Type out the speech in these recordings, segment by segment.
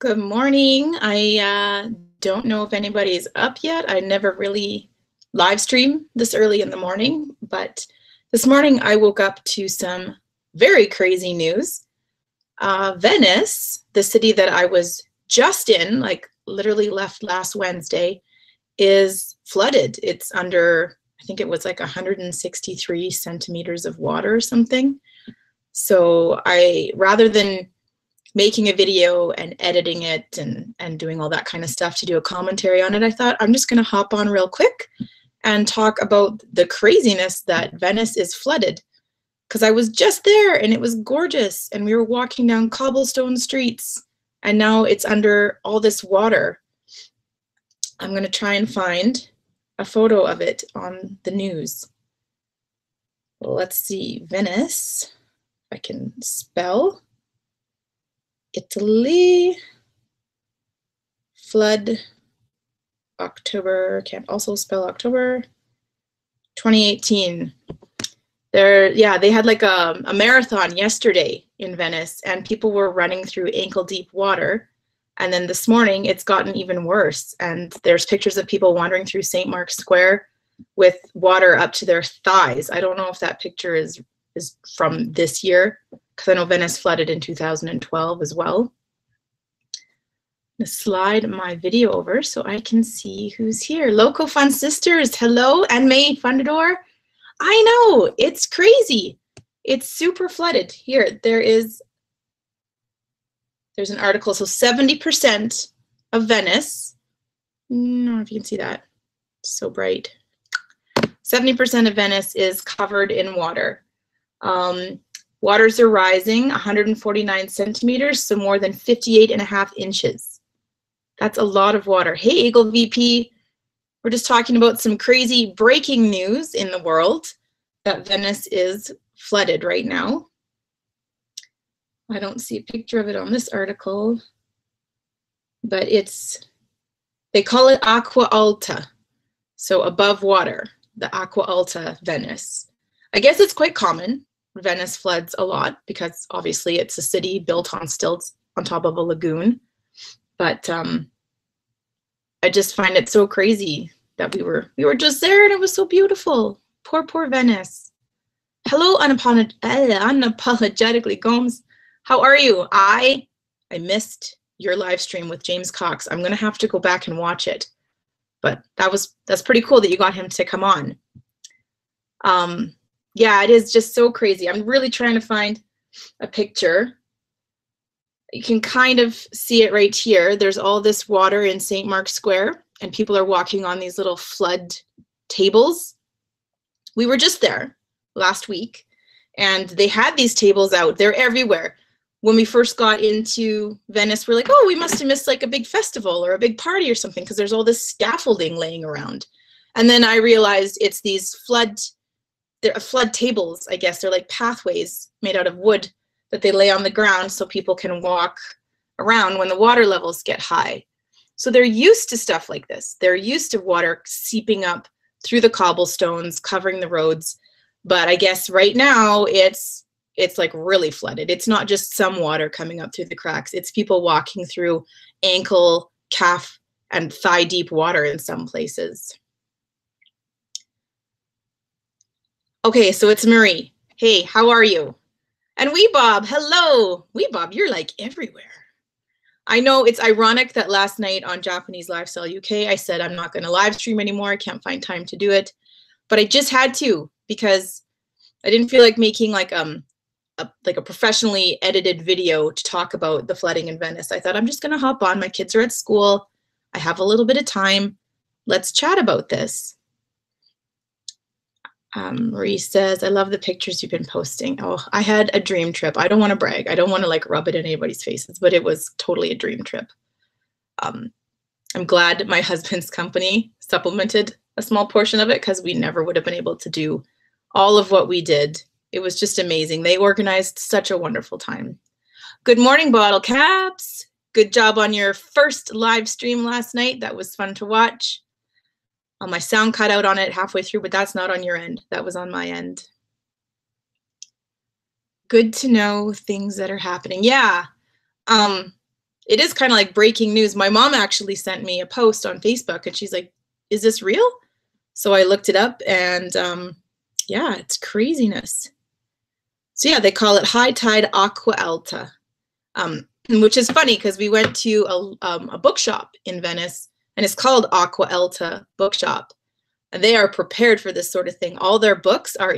Good morning. I don't know if anybody's up yet. I never really live stream this early in the morning, but this morning I woke up to some very crazy news. Venice, the city that I was just in, like literally left last Wednesday, is flooded. It's under, I think it was like 163 centimeters of water or something. So rather than making a video and editing it and doing all that kind of stuff to do a commentary on it, I thought I'm just going to hop on real quick and talk about the craziness that Venice is flooded. Because I was just there and it was gorgeous and we were walking down cobblestone streets and now it's under all this water. I'm going to try and find a photo of it on the news. Let's see, Venice, if I can spell. Italy, flood, October, can't also spell October, 2018. They had like a marathon yesterday in Venice and people were running through ankle deep water. And then this morning it's gotten even worse. And there's pictures of people wandering through St. Mark's Square with water up to their thighs. I don't know if that picture is from this year, because I know Venice flooded in 2012 as well. I'm gonna slide my video over so I can see who's here. Loco Fun Sisters, hello, and May Fundador. I know, it's crazy. It's super flooded. Here, there's an article. So 70% of Venice, I don't know if you can see that, it's so bright. 70% of Venice is covered in water. Waters are rising 149 centimeters, so more than 58.5 inches. That's a lot of water. Hey, Eagle VP, we're just talking about some crazy breaking news in the world that Venice is flooded right now. I don't see a picture of it on this article, but they call it Acqua Alta, so above water, the Acqua Alta Venice. I guess it's quite common. Venice floods a lot because obviously it's a city built on stilts on top of a lagoon. But I just find it so crazy that we were just there and it was so beautiful. Poor Venice. Hello, unapologetically Gomes. How are you? I missed your live stream with James Cox. I'm gonna have to go back and watch it. But that's pretty cool that you got him to come on. Yeah, it is just so crazy. I'm really trying to find a picture. You can kind of see it right here. There's all this water in St. Mark's Square and people are walking on these little flood tables. We were just there last week and they had these tables out. They're everywhere. When we first got into Venice, we're like, oh, we must have missed like a big festival or a big party or something because there's all this scaffolding laying around. And then I realized it's these flood tables, I guess. They're like pathways made out of wood that they lay on the ground so people can walk around when the water levels get high. So they're used to stuff like this. They're used to water seeping up through the cobblestones, covering the roads. But I guess right now it's like really flooded. It's not just some water coming up through the cracks. It's people walking through ankle, calf, and thigh deep water in some places. Okay, so it's Marie. Hey, how are you? And Wee Bob, hello. Wee Bob, you're like everywhere. I know it's ironic that last night on Japanese Lifestyle UK, I said I'm not going to live stream anymore. I can't find time to do it. But I just had to because I didn't feel like making like a professionally edited video to talk about the flooding in Venice. I thought I'm just going to hop on. My kids are at school. I have a little bit of time. Let's chat about this. Marie says, I love the pictures you've been posting. Oh, I had a dream trip. I don't want to brag. I don't want to like rub it in anybody's faces, but it was totally a dream trip. I'm glad my husband's company supplemented a small portion of it because we never would have been able to do all of what we did. It was just amazing. They organized such a wonderful time. Good morning, Bottle Caps. Good job on your first live stream last night. That was fun to watch. My sound cut out on it halfway through, but that's not on your end. That was on my end. Good to know things that are happening. Yeah. it is kind of like breaking news. My mom actually sent me a post on Facebook and she's like, is this real? So I looked it up and yeah, it's craziness. So yeah, they call it high tide aqua alta, which is funny because we went to a bookshop in Venice and it's called Aqua Alta Bookshop. And they are prepared for this sort of thing. All their books are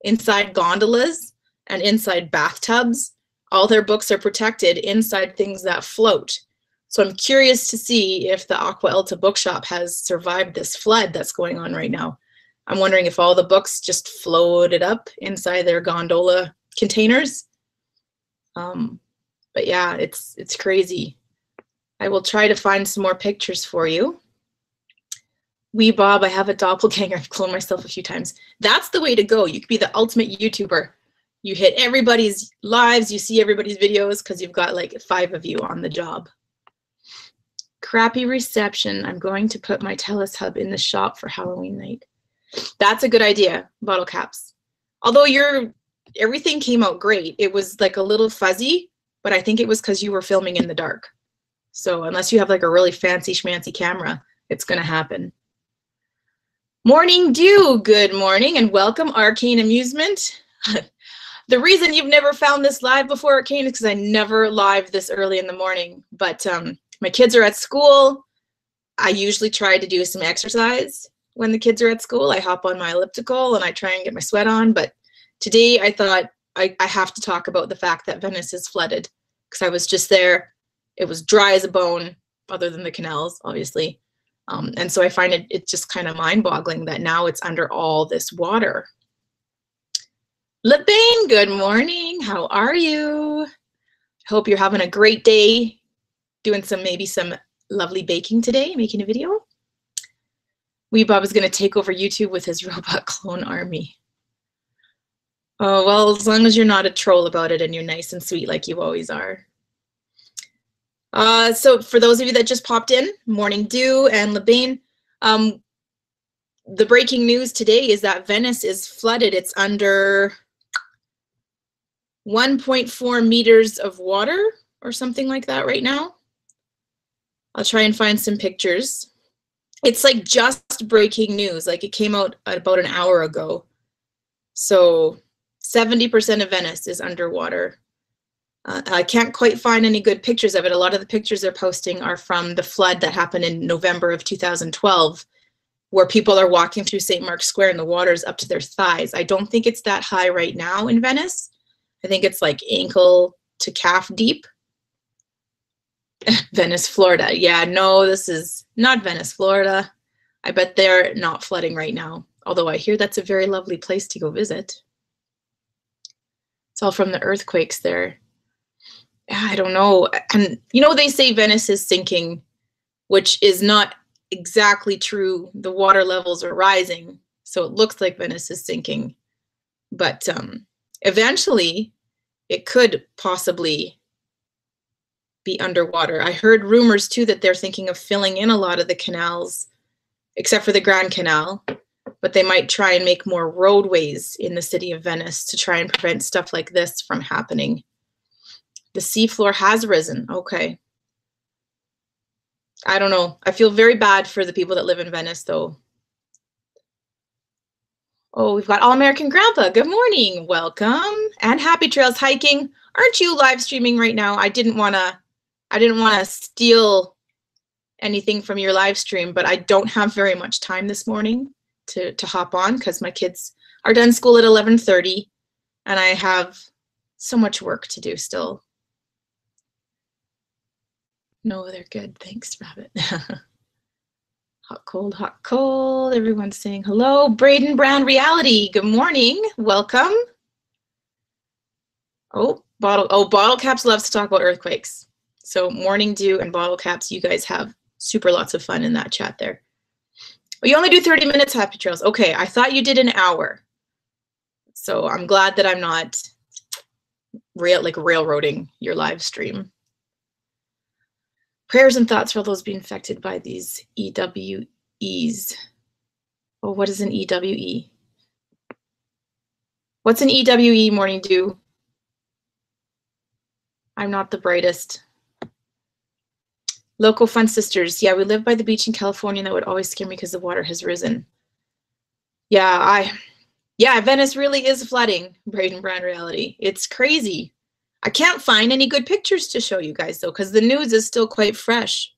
inside gondolas and inside bathtubs. All their books are protected inside things that float. So I'm curious to see if the Aqua Alta bookshop has survived this flood that's going on right now. I'm wondering if all the books just floated up inside their gondola containers. But yeah, it's crazy. I will try to find some more pictures for you. Wee Bob, I have a doppelganger. I've cloned myself a few times. That's the way to go. You could be the ultimate YouTuber. You hit everybody's lives, you see everybody's videos because you've got like 5 of you on the job. Crappy reception. I'm going to put my Telus hub in the shop for Halloween night. That's a good idea, bottle caps. Although everything came out great. It was like a little fuzzy, but I think it was because you were filming in the dark. So unless you have like a really fancy schmancy camera, it's going to happen. Morning Dew, good morning and welcome Arcane Amusement. The reason you've never found this live before, Arcane, is because I never live this early in the morning. But my kids are at school. I usually try to do some exercise when the kids are at school. I hop on my elliptical and I try and get my sweat on. But today I thought I have to talk about the fact that Venice is flooded because I was just there. It was dry as a bone, other than the canals, obviously. And so I find it just kind of mind-boggling that now it's under all this water. LeBain, good morning. How are you? Hope you're having a great day, doing maybe some lovely baking today, making a video. Wee Bob is going to take over YouTube with his robot clone army. Oh, well, as long as you're not a troll about it and you're nice and sweet like you always are. So for those of you that just popped in, Morning Dew and LeBain, the breaking news today is that Venice is flooded. It's under 1.4 meters of water or something like that right now. I'll try and find some pictures. It's like just breaking news. Like it came out about an hour ago. So 70% of Venice is underwater. I can't quite find any good pictures of it. A lot of the pictures they're posting are from the flood that happened in November of 2012, where people are walking through St. Mark's Square and the water's up to their thighs. I don't think it's that high right now in Venice. I think it's like ankle to calf deep. Venice, Florida. Yeah, no, this is not Venice, Florida. I bet they're not flooding right now, although I hear that's a very lovely place to go visit. It's all from the earthquakes there. I don't know. And you know, they say Venice is sinking, which is not exactly true. The water levels are rising, so it looks like Venice is sinking. But eventually, it could possibly be underwater. I heard rumors too that they're thinking of filling in a lot of the canals, except for the Grand Canal, but they might try and make more roadways in the city of Venice to try and prevent stuff like this from happening. The seafloor has risen. Okay. I don't know. I feel very bad for the people that live in Venice, though. Oh, we've got All American Grandpa. Good morning. Welcome. And happy trails hiking. Aren't you live streaming right now? I didn't want to steal anything from your live stream, but I don't have very much time this morning to hop on because my kids are done school at 11:30 and I have so much work to do still. No, they're good. Thanks, Rabbit. Hot, cold. Everyone's saying hello. Braden Brown Reality. Good morning. Welcome. Oh, Bottle Caps loves to talk about earthquakes. So Morning Dew and Bottle Caps, you guys have super lots of fun in that chat there. Oh, you only do 30 minutes, Happy Trails. Okay, I thought you did an hour. So I'm glad that I'm not railroading your live stream. Prayers and thoughts for all those being affected by these EWEs. Oh, what is an EWE? What's an EWE, Morning Dew? I'm not the brightest. Local Fun Sisters. Yeah, we live by the beach in California, and that would always scare me because the water has risen. Yeah, Venice really is flooding, Braden Brand Reality. It's crazy. I can't find any good pictures to show you guys, though, because the news is still quite fresh.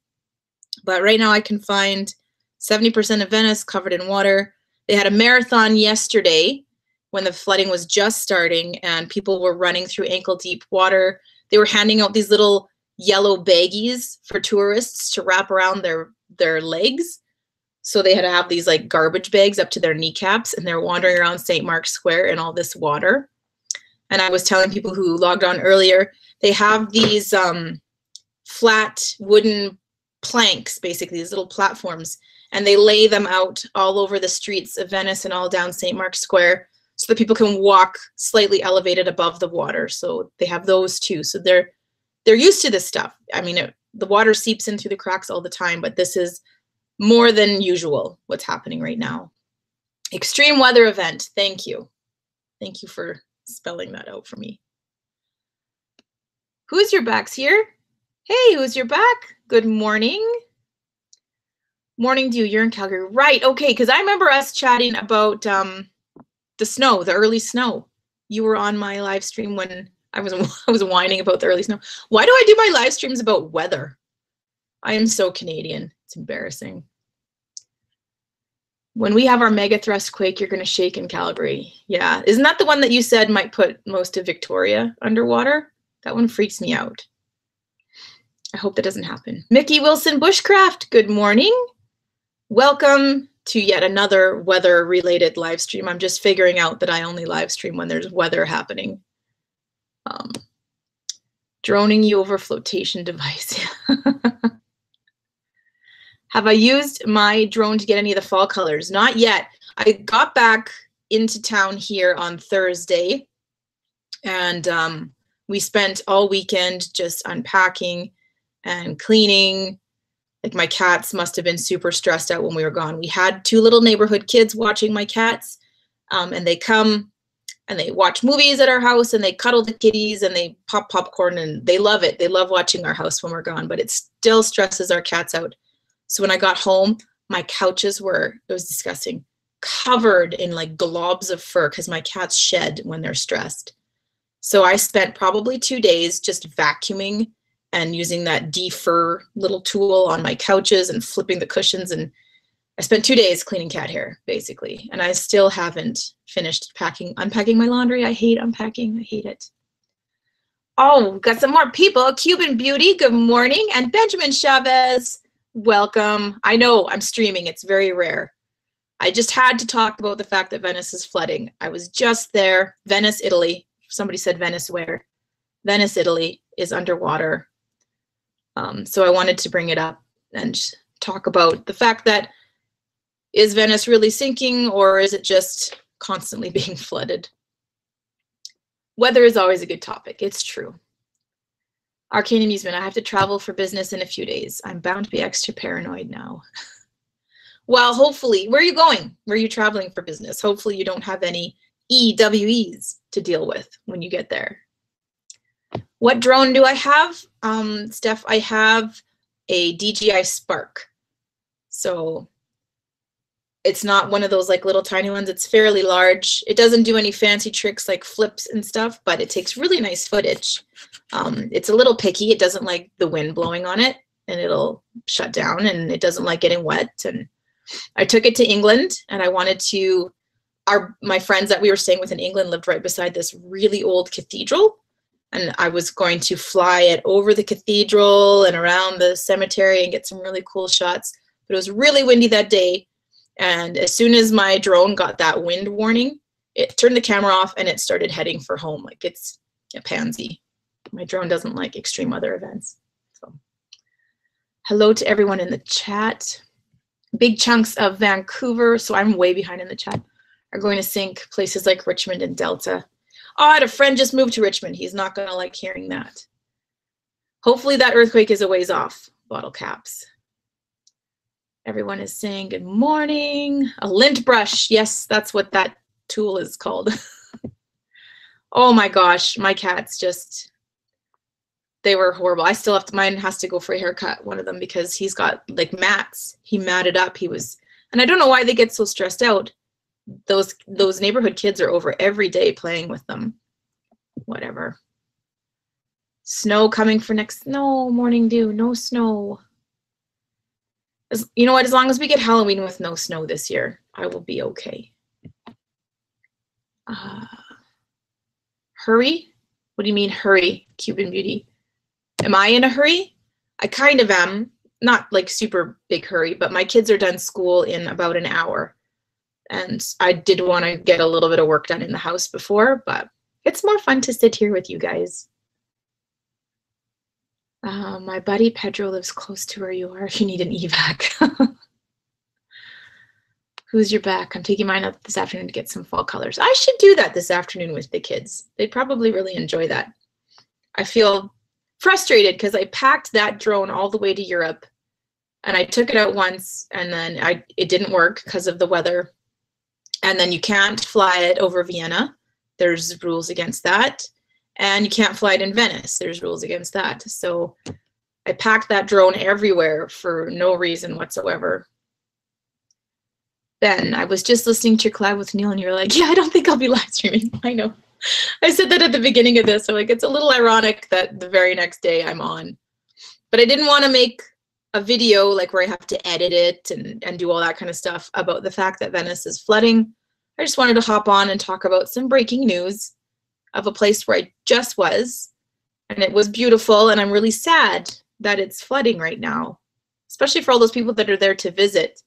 But right now I can find 70% of Venice covered in water. They had a marathon yesterday when the flooding was just starting, and people were running through ankle-deep water. They were handing out these little yellow baggies for tourists to wrap around their legs. So they had to have these like garbage bags up to their kneecaps, and they're wandering around St. Mark's Square in all this water. And I was telling people who logged on earlier, they have these flat wooden planks, basically these little platforms, and they lay them out all over the streets of Venice and all down St. Mark's Square so that people can walk slightly elevated above the water. So they have those too. So they're used to this stuff. I mean, the water seeps in through the cracks all the time, but this is more than usual what's happening right now. Extreme weather event. Thank you. Thank you for spelling that out for me. Who's your back's here? Hey, who's your back? Good morning. Morning to you. You're in Calgary. Right. Okay. Because I remember us chatting about the snow, the early snow. You were on my live stream when I was whining about the early snow. Why do I do my live streams about weather? I am so Canadian. It's embarrassing. When we have our mega thrust quake, you're going to shake in Calgary. Yeah. Isn't that the one that you said might put most of Victoria underwater? That one freaks me out. I hope that doesn't happen. Mickey Wilson Bushcraft, good morning. Welcome to yet another weather-related live stream. I'm just figuring out that I only live stream when there's weather happening. Droning you over flotation device. Have I used my drone to get any of the fall colors? Not yet. I got back into town here on Thursday, and we spent all weekend just unpacking and cleaning. Like, my cats must have been super stressed out when we were gone. We had 2 little neighborhood kids watching my cats, and they come and they watch movies at our house, and they cuddle the kitties, and they pop popcorn, and they love it. They love watching our house when we're gone, but it still stresses our cats out. So when I got home, my couches were, it was disgusting, covered in like globs of fur because my cats shed when they're stressed. So I spent probably 2 days just vacuuming and using that de-fur little tool on my couches and flipping the cushions. And I spent 2 days cleaning cat hair, basically. And I still haven't finished unpacking my laundry. I hate unpacking. I hate it. Oh, we've got some more people. Cuban Beauty, good morning. And Benjamin Chavez, welcome. I know I'm streaming. It's very rare. I just had to talk about the fact that Venice is flooding. I was just there. Venice, Italy. Somebody said Venice where? Venice, Italy is underwater. So I wanted to bring it up and talk about the fact that, is Venice really sinking, or is it just constantly being flooded? Weather is always a good topic. It's true. Arcane Amusement, I have to travel for business in a few days. I'm bound to be extra paranoid now. Well, hopefully, where are you going? Where are you traveling for business? Hopefully you don't have any EWEs to deal with when you get there. What drone do I have? Steph, I have a DJI Spark. So it's not one of those like little tiny ones. It's fairly large. It doesn't do any fancy tricks like flips and stuff, but it takes really nice footage. It's a little picky. It doesn't like the wind blowing on it, and it'll shut down, and it doesn't like getting wet. And I took it to England, and I wanted to, my friends that we were staying with in England lived right beside this really old cathedral. And I was going to fly it over the cathedral and around the cemetery and get some really cool shots. But it was really windy that day. And as soon as my drone got that wind warning, it turned the camera off and it started heading for home. Like, it's a pansy. My drone doesn't like extreme weather events. So, hello to everyone in the chat. Big chunks of Vancouver, so I'm way behind in the chat, are going to sink. Places like Richmond and Delta. Oh, I had a friend just moved to Richmond. He's not going to like hearing that. Hopefully that earthquake is a ways off. Bottle caps. Everyone is saying good morning. A lint brush. Yes, that's what that tool is called. Oh my gosh, my cats just, They were horrible. I still have to, mine has to go for a haircut, one of them, because he's got like mats. He matted up. And I don't know why they get so stressed out. Those neighborhood kids are over every day playing with them. Whatever. Snow coming for next, no morning dew, no snow. You know what, as long as we get Halloween with no snow this year, I will be okay. Hurry? What do you mean hurry, Cuban Beauty? Am I in a hurry? I kind of am. Not like super big hurry, but my kids are done school in about an hour. And I did want to get a little bit of work done in the house before, but it's more fun to sit here with you guys. My buddy Pedro lives close to where you are if you need an evac. Who's your back? I'm taking mine out this afternoon to get some fall colors. I should do that this afternoon with the kids. They'd probably really enjoy that. I feel frustrated because I packed that drone all the way to Europe and I took it out once and then it didn't work because of the weather. And then you can't fly it over Vienna. There's rules against that. And you can't fly it in Venice. There's rules against that. So I packed that drone everywhere for no reason whatsoever. Ben, I was just listening to your collab with Neil and you were like, yeah, I don't think I'll be live streaming. I know. I said that at the beginning of this. I'm like, it's a little ironic that the very next day I'm on. But I didn't want to make a video like where I have to edit it and do all that kind of stuff about the fact that Venice is flooding. I just wanted to hop on and talk about some breaking news of a place where I just was, and it was beautiful, and I'm really sad that it's flooding right now, especially for all those people that are there to visit.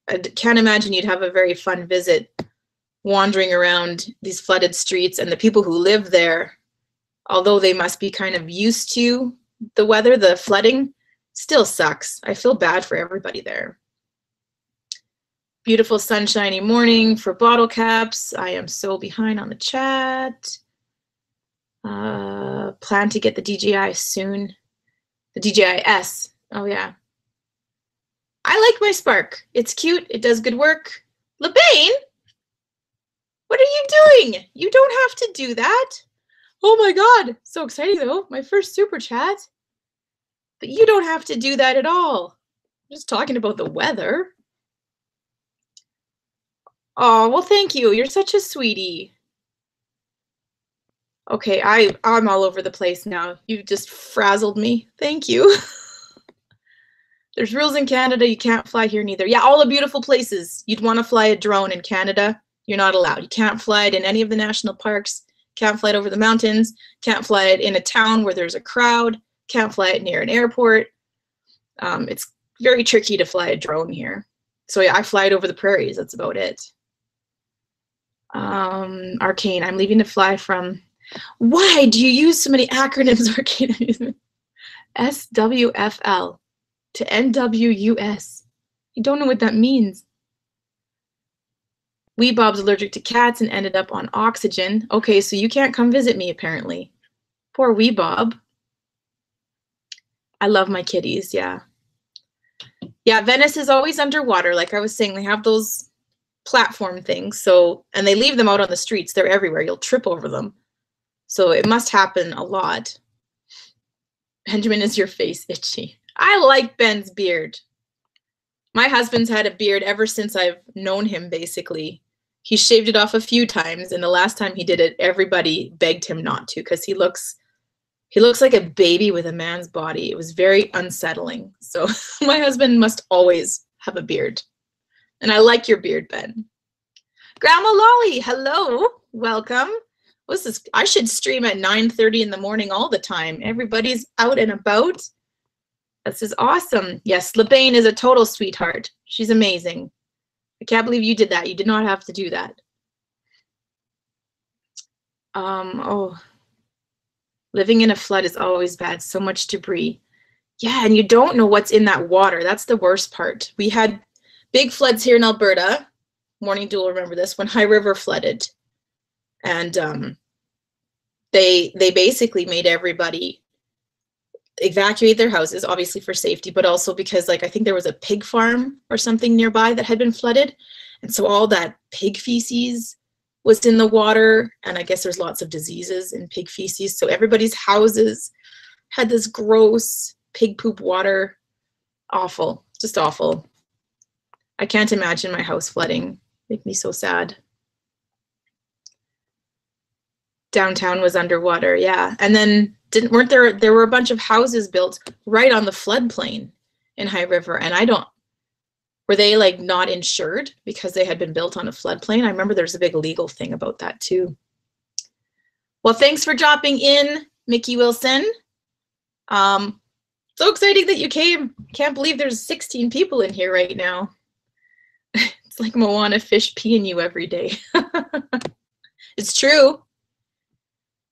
I can't imagine you'd have a very fun visit wandering around these flooded streets, and the people who live there, although they must be kind of used to the weather, the flooding still sucks. I feel bad for everybody there. Beautiful sunshiny morning for bottle caps. I am so behind on the chat. Plan to get the DJI soon. The DJI S. Oh yeah. I like my Spark. It's cute. It does good work. LeBain, what are you doing? You don't have to do that. Oh my God. So exciting though. My first super chat. But you don't have to do that at all. I'm just talking about the weather. Oh, well, thank you. You're such a sweetie. Okay, I'm all over the place now. You just frazzled me. Thank you. There's rules in Canada. You can't fly here neither. Yeah, all the beautiful places. You'd want to fly a drone in Canada. You're not allowed. You can't fly it in any of the national parks. Can't fly it over the mountains. Can't fly it in a town where there's a crowd. Can't fly it near an airport. It's very tricky to fly a drone here. So yeah, I fly it over the prairies. That's about it. Arcane, I'm leaving to fly from. Why do you use so many acronyms, Arcane? SWFL to NWUS. I don't know what that means. Wee Bob's allergic to cats and ended up on oxygen. Okay, so you can't come visit me apparently. Poor Wee Bob. I love my kitties, yeah. Yeah, Venice is always underwater. Like I was saying, they have those platform things, so, and they leave them out on the streets. They're everywhere. You'll trip over them. So it must happen a lot. Benjamin, is your face itchy? I like Ben's beard. My husband's had a beard ever since I've known him, basically. He shaved it off a few times, and the last time he did it, everybody begged him not to because he looks like a baby with a man's body. It was very unsettling. So my husband must always have a beard. And I like your beard, Ben. Grandma Lolly, hello, welcome. What's this? I should stream at 9:30 in the morning all the time. Everybody's out and about. This is awesome. Yes, LeBain is a total sweetheart. She's amazing. I can't believe you did that. You did not have to do that. Oh, living in a flood is always bad. So much debris. Yeah, and you don't know what's in that water. That's the worst part. We had big floods here in Alberta. Morning Dew will remember this, when High River flooded. And they basically made everybody evacuate their houses, obviously for safety, but also because, like, I think there was a pig farm or something nearby that had been flooded. And so all that pig feces was in the water. And I guess there's lots of diseases in pig feces. So everybody's houses had this gross pig poop water. Awful, just awful. I can't imagine my house flooding. Make me so sad. Downtown was underwater, yeah. And then weren't there were a bunch of houses built right on the floodplain in High River, and were they like not insured because they had been built on a floodplain? I remember there's a big legal thing about that too. Well, thanks for dropping in, Mickey Wilson. So exciting that you came. Can't believe there's 16 people in here right now. It's like Moana fish peeing you every day. It's true.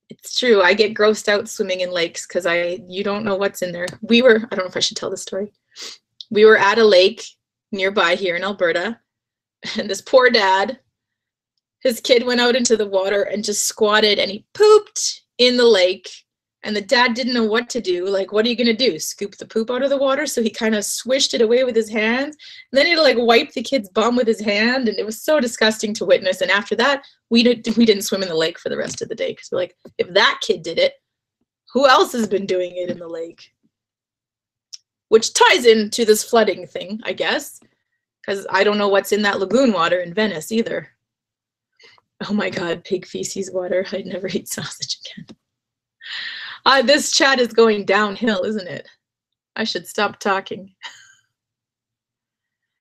It's true. I get grossed out swimming in lakes because you don't know what's in there. I don't know if I should tell the story. We were at a lake nearby here in Alberta, and this poor dad, his kid went out into the water and just squatted, and he pooped in the lake. And the dad didn't know what to do. Like, what are you going to do? Scoop the poop out of the water? So he kind of swished it away with his hands. And then he'd like wipe the kid's bum with his hand. And it was so disgusting to witness. And after that, we didn't swim in the lake for the rest of the day. Because we're like, if that kid did it, who else has been doing it in the lake? Which ties into this flooding thing, I guess. Because I don't know what's in that lagoon water in Venice either. Oh my God, pig feces water. I'd never eat sausage again. This chat is going downhill, isn't it? I should stop talking.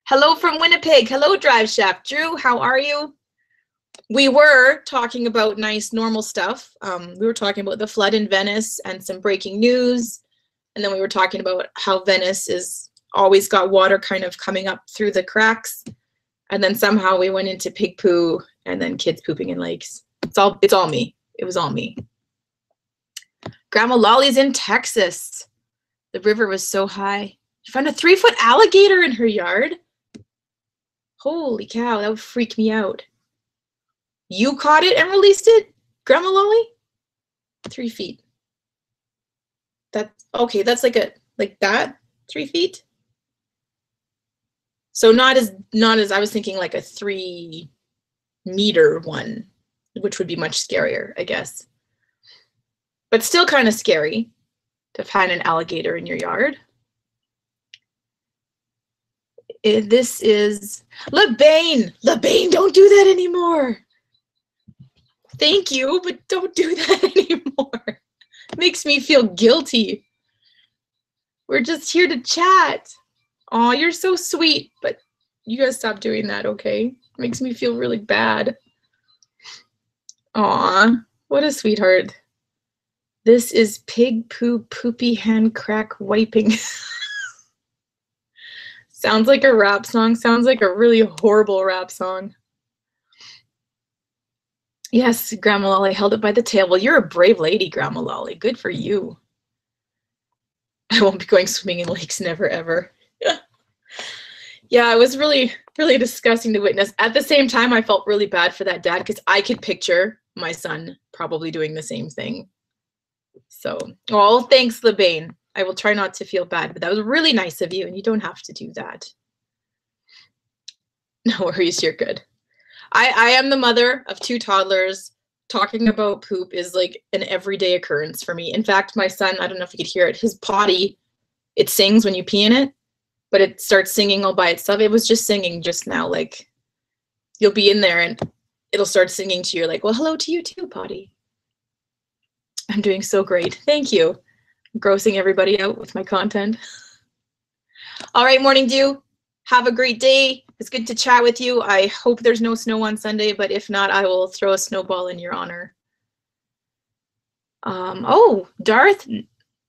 Hello from Winnipeg. Hello, Drive Shaft. Drew, how are you? We were talking about nice, normal stuff. We were talking about the flood in Venice and some breaking news. And then we were talking about how Venice is always got water kind of coming up through the cracks. And then somehow we went into pig poo and then kids pooping in lakes. It's all me. It was all me. Grandma Lolly's in Texas. The river was so high. She found a 3-foot alligator in her yard. Holy cow, that would freak me out. You caught it and released it, Grandma Lolly? 3 feet. Okay, that's like that, 3 feet? So not as I was thinking, like a 3-meter one, which would be much scarier, I guess. But still kind of scary to find an alligator in your yard. This is LeBain. LeBain, don't do that anymore. Thank you, but don't do that anymore. It makes me feel guilty. We're just here to chat. Aw, you're so sweet, but you gotta stop doing that, okay? It makes me feel really bad. Aw, what a sweetheart. This is pig poo poopy hand crack wiping. Sounds like a rap song. Sounds like a really horrible rap song. Yes, Grandma Lolly held it by the tail. Well, you're a brave lady, Grandma Lolly. Good for you. I won't be going swimming in lakes, never ever. Yeah, it was really, really disgusting to witness. At the same time, I felt really bad for that dad because I could picture my son probably doing the same thing. So, well, thanks, LeBain. I will try not to feel bad, but that was really nice of you, and you don't have to do that. No worries, you're good. I am the mother of 2 toddlers. Talking about poop is like an everyday occurrence for me. In fact, my son, I don't know if you could hear it, his potty, it sings when you pee in it, but it starts singing all by itself. It was just singing just now, like you'll be in there and it'll start singing to you, like, well, hello to you too, potty. I'm doing so great. Thank you. I'm grossing everybody out with my content. All right, Morning Dew. Have a great day. It's good to chat with you. I hope there's no snow on Sunday, but if not, I will throw a snowball in your honor. Oh, Darth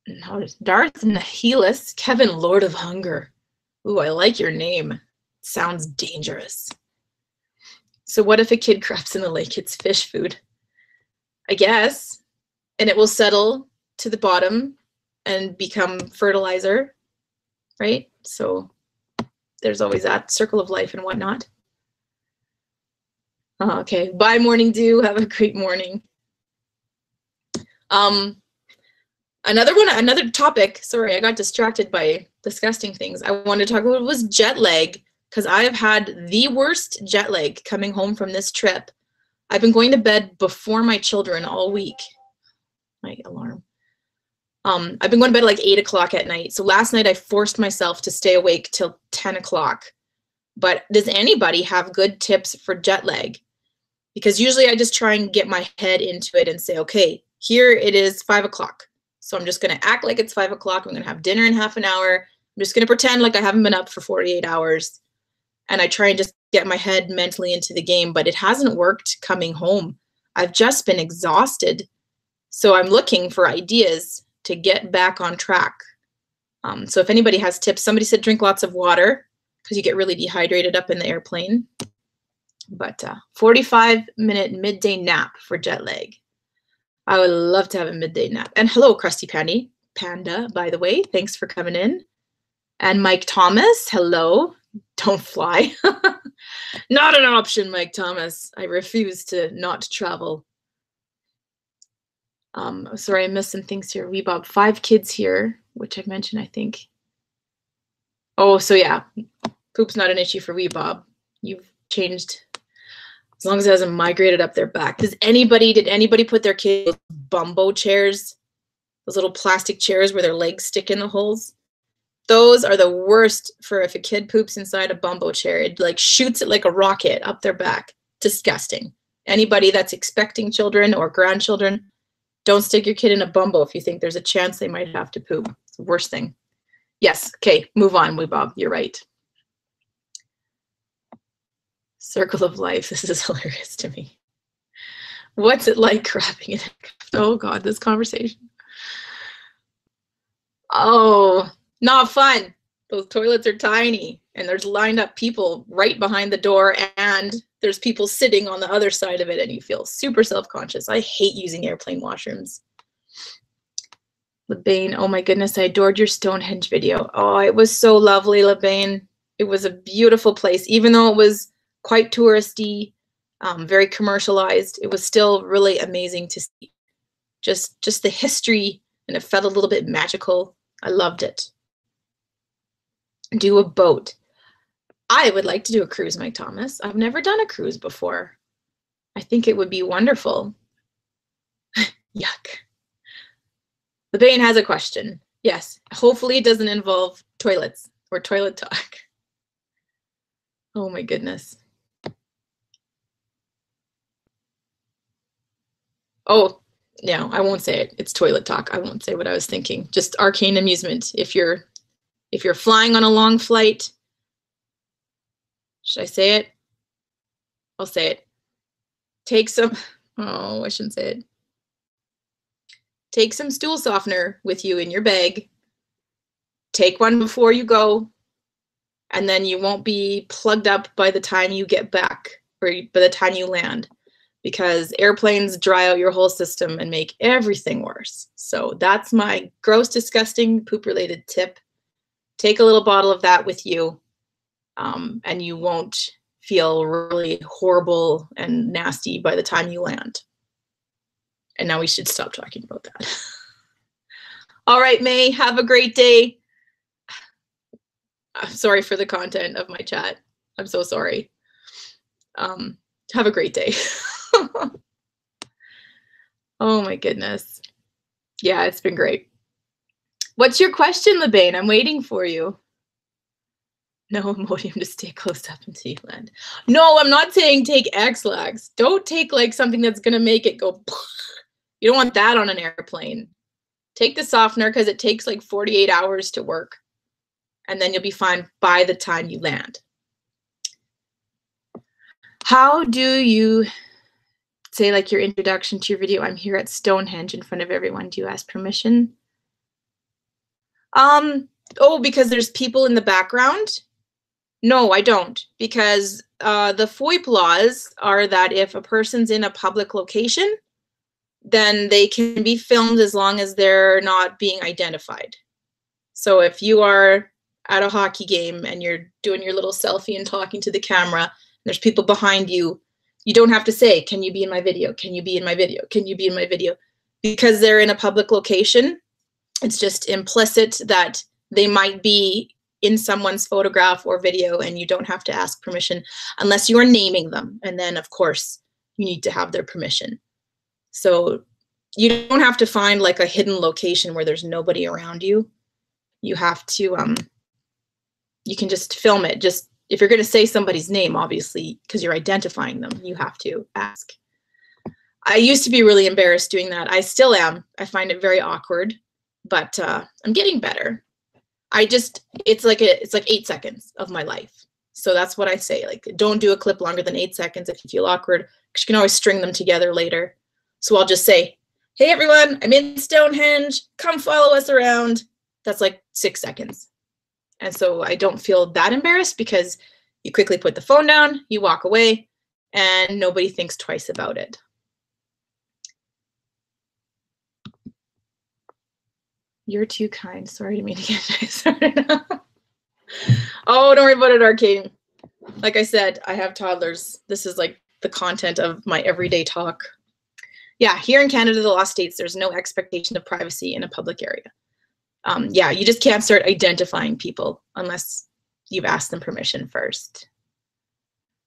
Nihilus, Kevin, Lord of Hunger. Ooh, I like your name. Sounds dangerous. So what if a kid craps in the lake? It's fish food, I guess, and it will settle to the bottom and become fertilizer, right? So there's always that circle of life and whatnot. Okay, bye, Morning Dew. Have a great morning. Another topic. Sorry, I got distracted by disgusting things. I wanted to talk about was jet lag, because I have had the worst jet lag coming home from this trip. I've been going to bed before my children all week. My alarm. I've been going to bed at like 8 o'clock at night. So last night I forced myself to stay awake till 10 o'clock. But does anybody have good tips for jet lag? Because usually I just try and get my head into it and say, okay, here it is 5 o'clock. So I'm just going to act like it's 5 o'clock. I'm going to have dinner in half an hour. I'm just going to pretend like I haven't been up for 48 hours. And I try and just get my head mentally into the game, but it hasn't worked coming home. I've just been exhausted. So I'm looking for ideas to get back on track. So if anybody has tips, somebody said drink lots of water because you get really dehydrated up in the airplane. But 45-minute midday nap for jet lag. I would love to have a midday nap. And hello, Krusty Panda, by the way. Thanks for coming in. And Mike Thomas, hello. Don't fly. Not an option, Mike Thomas. I refuse to not travel. Sorry, I missed some things here. We Bob, 5 kids here, which I've mentioned, I think. Oh, so yeah, poop's not an issue for Wee Bob. You've changed, as long as it hasn't migrated up their back. Did anybody put their kids in bumbo chairs? Those little plastic chairs where their legs stick in the holes? Those are the worst for if a kid poops inside a bumbo chair. It like shoots it like a rocket up their back. Disgusting. Anybody that's expecting children or grandchildren, don't stick your kid in a bumbo if you think there's a chance they might have to poop. It's the worst thing. Yes, okay, move on, Wee Bob. You're right. Circle of life. This is hilarious to me. What's it like crapping in a Oh God, this conversation. Oh, not fun. Those toilets are tiny and there's lined up people right behind the door and there's people sitting on the other side of it and you feel super self-conscious. I hate using airplane washrooms. LeBain, oh my goodness, I adored your Stonehenge video. Oh, it was so lovely, LeBain. It was a beautiful place. Even though it was quite touristy, very commercialized, it was still really amazing to see. Just the history, and it felt a little bit magical. I loved it. Do a boat. I would like to do a cruise, Mike Thomas. I've never done a cruise before. I think it would be wonderful. Yuck. The Bane has a question. Yes, hopefully it doesn't involve toilets or toilet talk. Oh my goodness. Oh, no, I won't say it. It's toilet talk. I won't say what I was thinking. Just arcane amusement. If you're flying on a long flight, should I say it? I'll say it. Take some, oh, I shouldn't say it. Take some stool softener with you in your bag. Take one before you go, and then you won't be plugged up by the time you get back or by the time you land, because airplanes dry out your whole system and make everything worse. So that's my gross, disgusting, poop-related tip. Take a little bottle of that with you, and you won't feel really horrible and nasty by the time you land. And now we should stop talking about that. All right, May, have a great day. I'm sorry for the content of my chat. I'm so sorry. Have a great day. Oh my goodness. Yeah, it's been great. What's your question, LeBain? I'm waiting for you. No Imodium to stay close up until you land. No, I'm not saying take X-Lax. Don't take like something that's gonna make it go. You don't want that on an airplane. Take the softener because it takes like 48 hours to work. And then you'll be fine by the time you land. How do you say like your introduction to your video? I'm here at Stonehenge in front of everyone. Do you ask permission? Oh, because there's people in the background? No, I don't. Because the FOIP laws are that if a person's in a public location, then they can be filmed as long as they're not being identified. So if you are at a hockey game and you're doing your little selfie and talking to the camera, and there's people behind you, you don't have to say, can you be in my video? Can you be in my video? Can you be in my video? Because they're in a public location, it's just implicit that they might be in someone's photograph or video, and you don't have to ask permission unless you are naming them. And then, of course, you need to have their permission. So you don't have to find like a hidden location where there's nobody around you. You have to, you can just film it. Just if you're going to say somebody's name, obviously, because you're identifying them, you have to ask. I used to be really embarrassed doing that. I still am. I find it very awkward, but I'm getting better. It's like 8 seconds of my life. So that's what I say. Like, don't do a clip longer than 8 seconds if you feel awkward, because you can always string them together later. So I'll just say, hey everyone, I'm in Stonehenge. Come follow us around. That's like 6 seconds. And so I don't feel that embarrassed because you quickly put the phone down, you walk away, and nobody thinks twice about it. You're too kind. Sorry to meet again. Sorry. Oh, don't worry about it, Arcade. Like I said, I have toddlers. This is like the content of my everyday talk. Yeah, here in Canada, the law states there's no expectation of privacy in a public area. Yeah, you just can't start identifying people unless you've asked them permission first.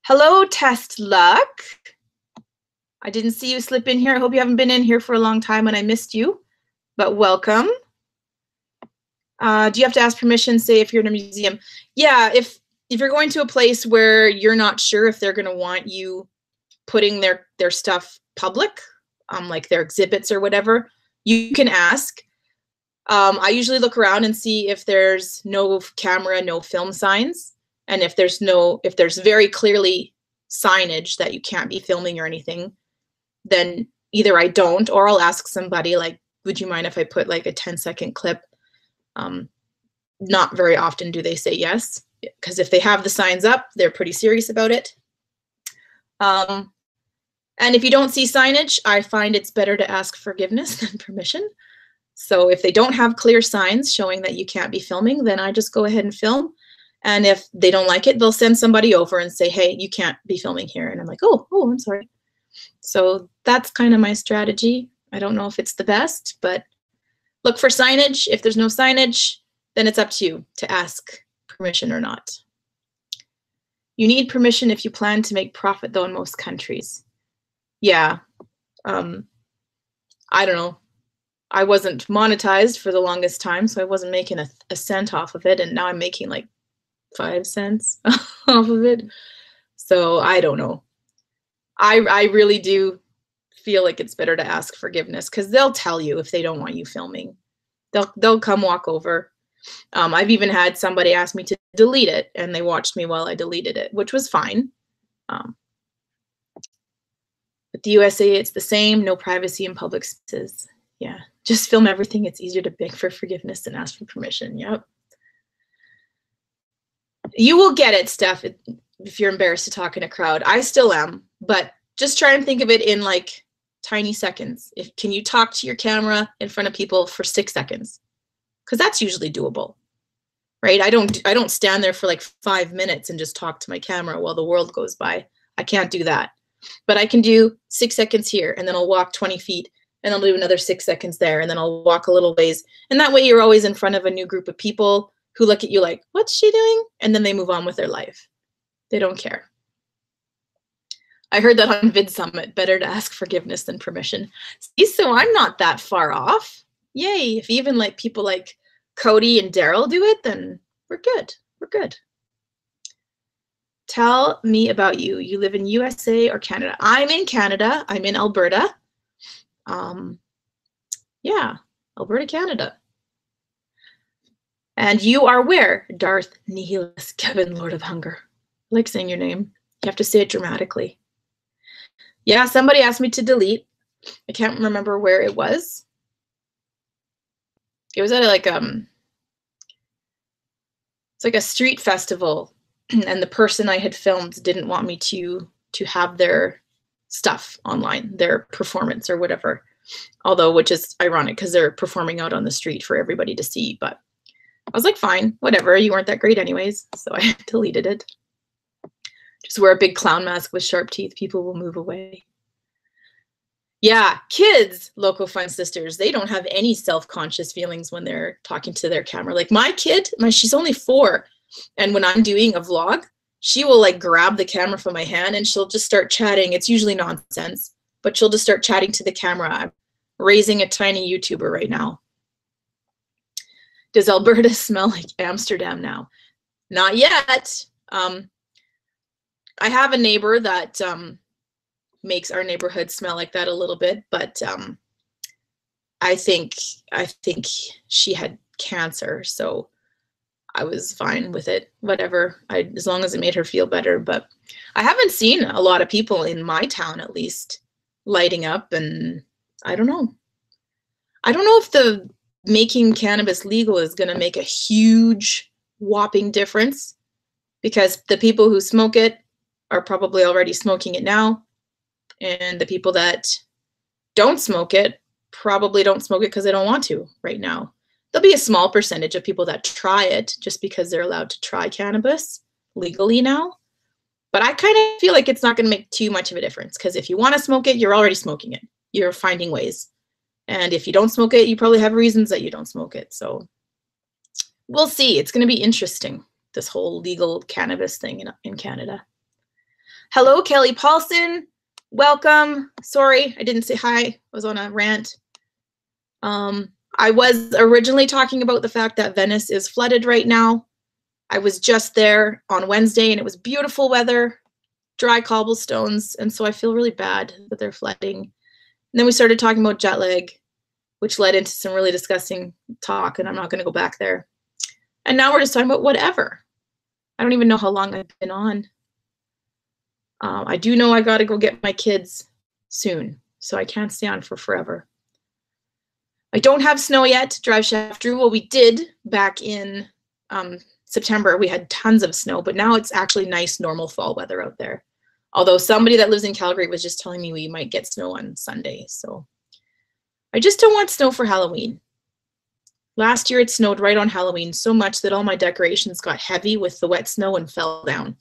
Hello, Test Luck. I didn't see you slip in here. I hope you haven't been in here for a long time and I missed you, but welcome. Do you have to ask permission, say if you're in a museum? Yeah, if you're going to a place where you're not sure if they're going to want you putting their stuff public, like their exhibits or whatever, you can ask. I usually look around and see if there's no camera, no film signs, and if there's very clearly signage that you can't be filming or anything, then either I don't, or I'll ask somebody like, would you mind if I put like a 10-second clip? Not very often do they say yes, because if they have the signs up, they're pretty serious about it. And if you don't see signage, I find it's better to ask forgiveness than permission. So if they don't have clear signs showing that you can't be filming, then I just go ahead and film. And if they don't like it, they'll send somebody over and say, hey, you can't be filming here. And I'm like, oh, I'm sorry. So that's kind of my strategy. I don't know if it's the best, but look for signage. If there's no signage, then it's up to you to ask permission or not. You need permission if you plan to make profit, though, in most countries. Yeah. I don't know. I wasn't monetized for the longest time, so I wasn't making a cent off of it, and now I'm making like 5 cents off of it. So I don't know. I really do feel like it's better to ask forgiveness, because they'll tell you if they don't want you filming. They'll come walk over. I've even had somebody ask me to delete it, and they watched me while I deleted it, which was fine. But the USA, it's the same. No privacy in public spaces. Yeah, just film everything. It's easier to beg for forgiveness than ask for permission. Yep. You will get it, Steph, if you're embarrassed to talk in a crowd. I still am, but just try and think of it in like tiny seconds. Can you talk to your camera in front of people for 6 seconds? Because that's usually doable, right? I don't stand there for like 5 minutes and just talk to my camera while the world goes by. I can't do that. But I can do 6 seconds here, and then I'll walk 20 feet, and I'll do another 6 seconds there, and then I'll walk a little ways. And that way you're always in front of a new group of people who look at you like, what's she doing? And then they move on with their life. They don't care. I heard that on Vid Summit, better to ask forgiveness than permission. See, so I'm not that far off. Yay, if even like people like Cody and Daryl do it, then we're good. We're good. Tell me about you. You live in USA or Canada? I'm in Canada. I'm in Alberta. Yeah, Alberta, Canada. And you are where? Darth Nihilus Kevin, Lord of Hunger. I like saying your name. You have to say it dramatically. Yeah, somebody asked me to delete. I can't remember where it was. It was at like it's like a street festival, and the person I had filmed didn't want me to have their stuff online, their performance or whatever. Although, which is ironic because they're performing out on the street for everybody to see. But I was like, fine, whatever. You weren't that great anyways, so I deleted it. Just wear a big clown mask with sharp teeth. People will move away. Yeah, kids, Loco Fun Sisters, they don't have any self-conscious feelings when they're talking to their camera. Like my kid, she's only 4. And when I'm doing a vlog, she will like grab the camera from my hand and she'll just start chatting. It's usually nonsense, but she'll just start chatting to the camera. I'm raising a tiny YouTuber right now. Does Alberta smell like Amsterdam now? Not yet. I have a neighbor that makes our neighborhood smell like that a little bit, but I think she had cancer, so I was fine with it. Whatever, as long as it made her feel better. But I haven't seen a lot of people in my town, at least, lighting up, and I don't know. I don't know if the making cannabis legal is going to make a huge, whopping difference, because the people who smoke it are probably already smoking it now, and the people that don't smoke it probably don't smoke it because they don't want to right now. There'll be a small percentage of people that try it just because they're allowed to try cannabis legally now. But I kind of feel like it's not going to make too much of a difference, because if you want to smoke it, you're already smoking it. You're finding ways. And if you don't smoke it, you probably have reasons that you don't smoke it. So we'll see. It's going to be interesting, this whole legal cannabis thing in Canada. Hello, Kelly Paulson. Welcome. Sorry, I didn't say hi. I was on a rant. I was originally talking about the fact that Venice is flooded right now. I was just there on Wednesday and it was beautiful weather, dry cobblestones, and so I feel really bad that they're flooding. And then we started talking about jet lag, which led into some really disgusting talk, and I'm not going to go back there. And now we're just talking about whatever. I don't even know how long I've been on. I do know I got to go get my kids soon, so I can't stay on for forever. I don't have snow yet to drive Chef Drew. Well, we did back in September. We had tons of snow, but now it's actually nice, normal fall weather out there. Although somebody that lives in Calgary was just telling me we might get snow on Sunday. So I just don't want snow for Halloween. Last year it snowed right on Halloween so much that all my decorations got heavy with the wet snow and fell down.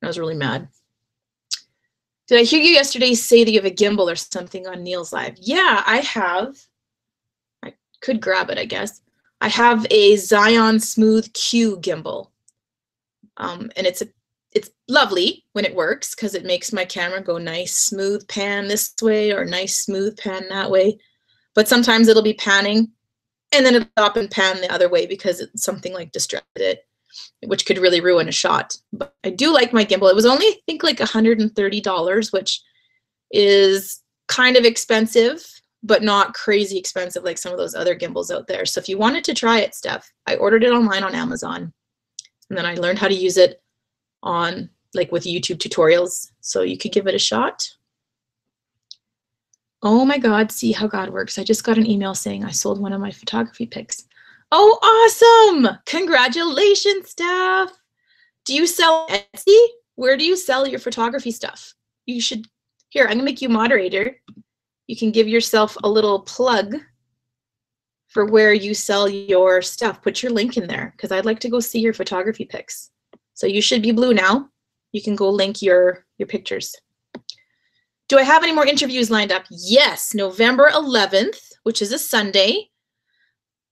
I was really mad. Did I hear you yesterday say that you have a gimbal or something on Neil's Live? Yeah, I have. I could grab it, I guess. I have a Zion Smooth Q gimbal. And it's lovely when it works because it makes my camera go nice, smooth pan this way or nice, smooth pan that way. But sometimes it'll be panning and then it'll stop and pan the other way because it's something like distracted it, which could really ruin a shot. But I do like my gimbal. It was only, I think, like $130, which is kind of expensive, but not crazy expensive like some of those other gimbals out there. So if you wanted to try it, Steph, I ordered it online on Amazon. And then I learned how to use it on, like, with YouTube tutorials. So you could give it a shot. Oh my God, see how God works. I just got an email saying I sold one of my photography pics. Oh, awesome. Congratulations, Steph. Do you sell Etsy? Where do you sell your photography stuff? You should, here, I'm gonna make you moderator. You can give yourself a little plug for where you sell your stuff. Put your link in there because I'd like to go see your photography pics. So you should be blue now. You can go link your pictures. Do I have any more interviews lined up? Yes, November 11th, which is a Sunday.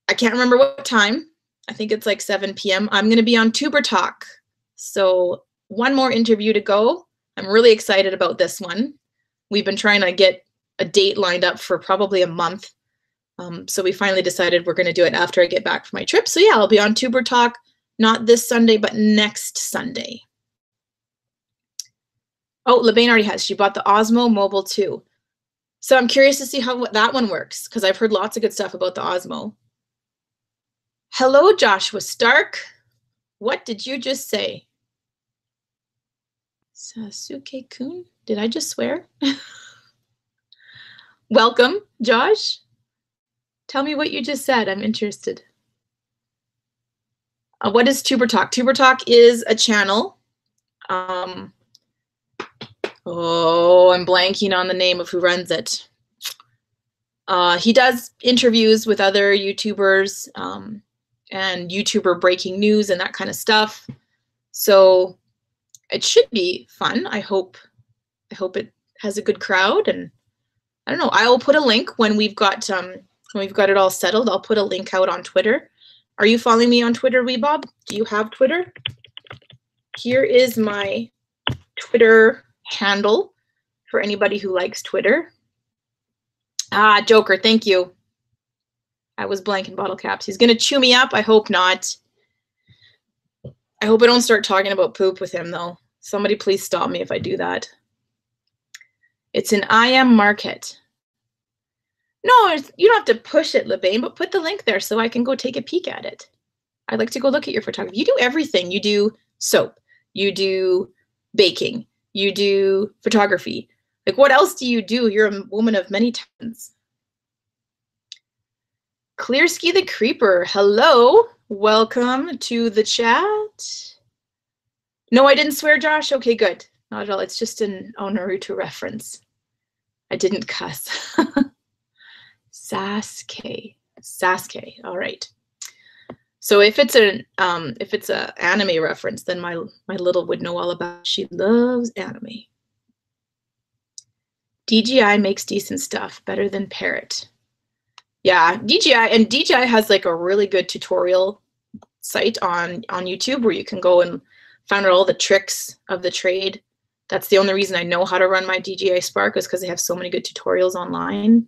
I can't remember what time. I think it's like 7 p.m. I'm going to be on Tuber Talk. So one more interview to go. I'm really excited about this one. We've been trying to get a date lined up for probably a month. So we finally decided we're going to do it after I get back from my trip. So yeah, I'll be on Tuber Talk, not this Sunday, but next Sunday. Oh, LeBain already has. She bought the Osmo Mobile 2. So I'm curious to see how that one works because I've heard lots of good stuff about the Osmo. Hello, Joshua Stark. What did you just say? Sasuke-kun? Did I just swear? Welcome, Josh. Tell me what you just said. I'm interested. What is Tuber Talk? Tuber Talk is a channel. Oh, I'm blanking on the name of who runs it. He does interviews with other YouTubers and YouTuber breaking news and that kind of stuff. So it should be fun. I hope it has a good crowd. And I don't know. I will put a link when we've got it all settled. I'll put a link out on Twitter. Are you following me on Twitter, Weebob? Do you have Twitter? Here is my Twitter handle for anybody who likes Twitter. Ah, Joker, thank you. I was blanking bottle caps. He's going to chew me up. I hope not. I hope I don't start talking about poop with him, though. Somebody please stop me if I do that. It's an IM market. No, you don't have to push it, LeBain, but put the link there so I can go take a peek at it. I'd like to go look at your photography. You do everything. You do soap. You do baking. You do photography. Like, what else do you do? You're a woman of many talents. Clearski the Creeper, hello. Welcome to the chat. No, I didn't swear, Josh. Okay, good. Not at all. It's just an Naruto reference. I didn't cuss. Sasuke. All right. So if it's an anime reference, then my little would know all about it. She loves anime. DJI makes decent stuff, better than Parrot. Yeah, DJI has like a really good tutorial site on YouTube where you can go and find out all the tricks of the trade. That's the only reason I know how to run my DJI Spark is because they have so many good tutorials online.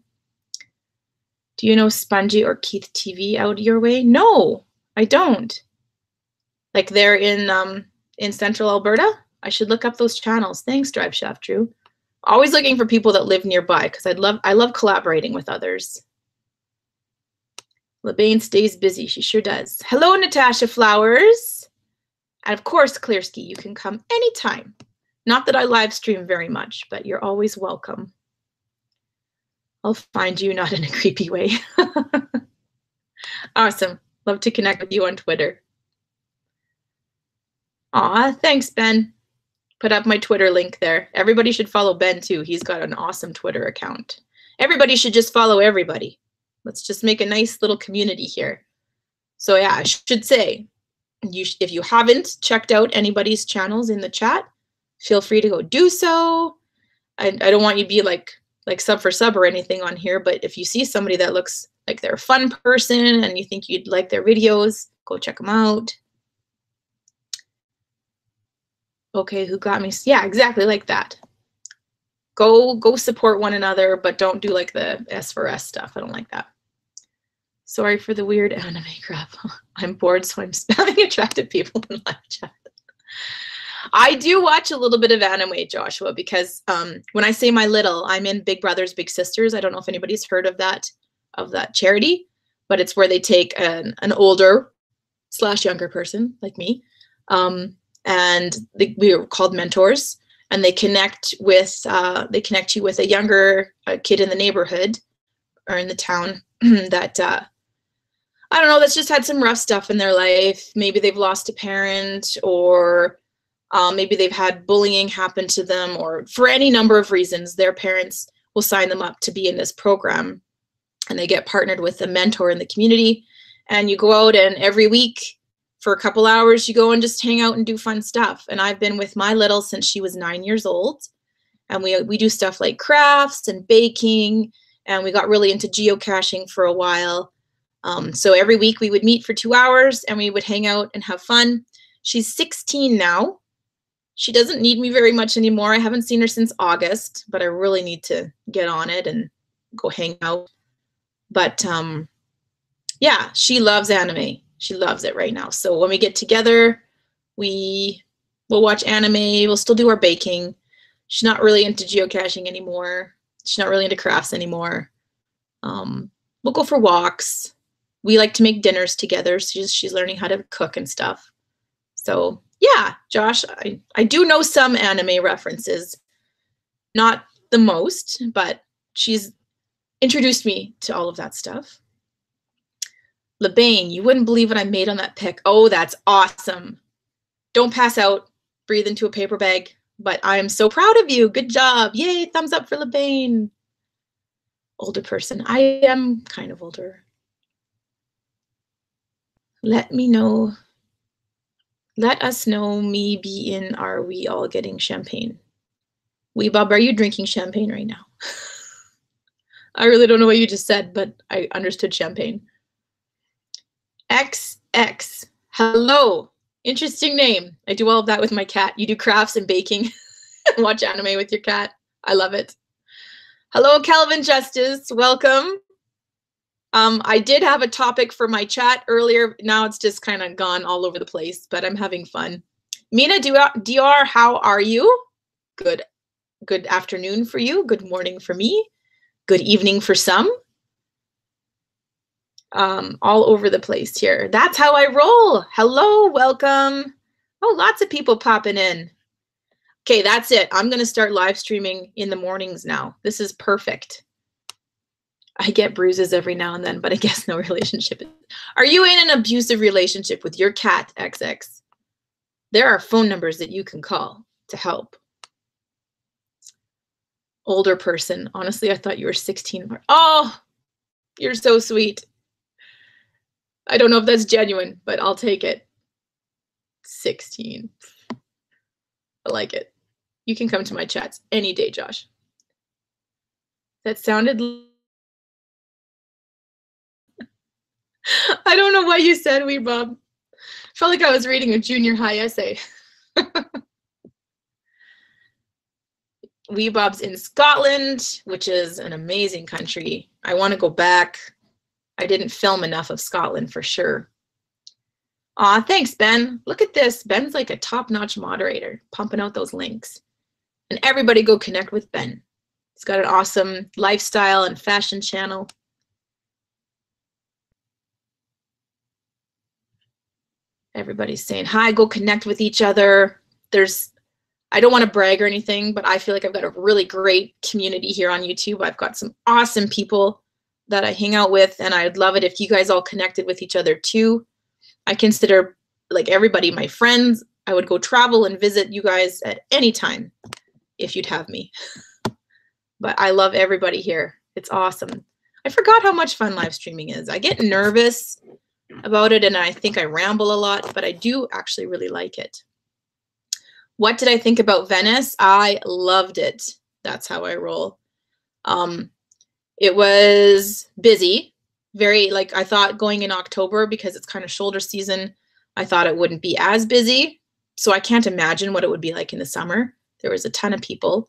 Do you know Spongy or Keith TV out your way? No, I don't. Like they're in Central Alberta? I should look up those channels. Thanks, Drive Shaft Drew. Always looking for people that live nearby because I love collaborating with others. LeBain stays busy. She sure does. Hello, Natasha Flowers. And of course, Clearski, you can come anytime. Not that I live stream very much, but you're always welcome. I'll find you, not in a creepy way. Awesome. Love to connect with you on Twitter. Aw, thanks, Ben. Put up my Twitter link there. Everybody should follow Ben, too. He's got an awesome Twitter account. Everybody should just follow everybody. Let's just make a nice little community here. So yeah, I should say, if you haven't checked out anybody's channels in the chat, feel free to go do so. I don't want you to be like sub for sub or anything on here, but if you see somebody that looks like they're a fun person and you think you'd like their videos, go check them out. Okay, who got me? Yeah, exactly like that. Go support one another, but don't do like the S for S stuff. I don't like that. Sorry for the weird anime crap. I'm bored, so I'm spamming attractive people in live chat. I do watch a little bit of anime, Joshua, because when I say my little, I'm in Big Brothers Big Sisters. I don't know if anybody's heard of that charity, but it's where they take an older / younger person like me, and we are called mentors, and they connect you with a younger kid in the neighborhood or in the town that I don't know, that's just had some rough stuff in their life. Maybe they've lost a parent, or maybe they've had bullying happen to them, or for any number of reasons, their parents will sign them up to be in this program, and they get partnered with a mentor in the community. And you go out, and every week for a couple hours, you go and just hang out and do fun stuff. And I've been with my little since she was 9 years old. And we do stuff like crafts and baking, and we got really into geocaching for a while. So every week we would meet for 2 hours and we would hang out and have fun. She's 16 now. She doesn't need me very much anymore. I haven't seen her since August, but I really need to get on it and go hang out. But yeah, she loves anime. She loves it right now. So when we get together, we'll watch anime. We'll still do our baking. She's not really into geocaching anymore. She's not really into crafts anymore. We'll go for walks. We like to make dinners together. She's learning how to cook and stuff. So yeah, Josh, I do know some anime references. Not the most, but she's introduced me to all of that stuff. LeBain, you wouldn't believe what I made on that pic. Oh, that's awesome. Don't pass out. Breathe into a paper bag. But I am so proud of you. Good job. Yay, thumbs up for LeBain. Older person. I am kind of older. Let me know. Let us know, me be in, are we all getting champagne? Bob, are you drinking champagne right now? I really don't know what you just said, but I understood champagne. XX, hello. Interesting name. I do all of that with my cat. You do crafts and baking and watch anime with your cat. I love it. Hello, Calvin Justice. Welcome. I did have a topic for my chat earlier. Now it's just kind of gone all over the place, but I'm having fun. Mina DR, how are you? Good afternoon for you. Good morning for me. Good evening for some. All over the place here. That's how I roll. Hello, welcome. Oh, lots of people popping in. Okay, that's it. I'm going to start live streaming in the mornings now. This is perfect. I get bruises every now and then, but I guess no relationship. Are you in an abusive relationship with your cat, XX? There are phone numbers that you can call to help. Older person. Honestly, I thought you were 16. Oh, you're so sweet. I don't know if that's genuine, but I'll take it. 16. I like it. You can come to my chats any day, Josh. That sounded... I don't know why you said wee Bob. Felt like I was reading a junior high essay. Wee Bob's in Scotland, which is an amazing country. I want to go back. I didn't film enough of Scotland for sure. Aw, thanks, Ben. Look at this. Ben's like a top-notch moderator, pumping out those links. And everybody go connect with Ben. He's got an awesome lifestyle and fashion channel. Everybody's saying hi, go connect with each other. I don't want to brag or anything, but I feel like I've got a really great community here on YouTube. I've got some awesome people that I hang out with, and I'd love it if you guys all connected with each other too. I consider like everybody my friends. I would go travel and visit you guys at any time if you'd have me. But I love everybody here. It's awesome. I forgot how much fun live streaming is. I get nervous about it and I think I ramble a lot, but I do actually really like it. What did I think about Venice? I loved it. That's how I roll. It was busy. Very, like, I thought going in October, because it's kind of shoulder season, I thought it wouldn't be as busy. So I can't imagine what it would be like in the summer. There was a ton of people.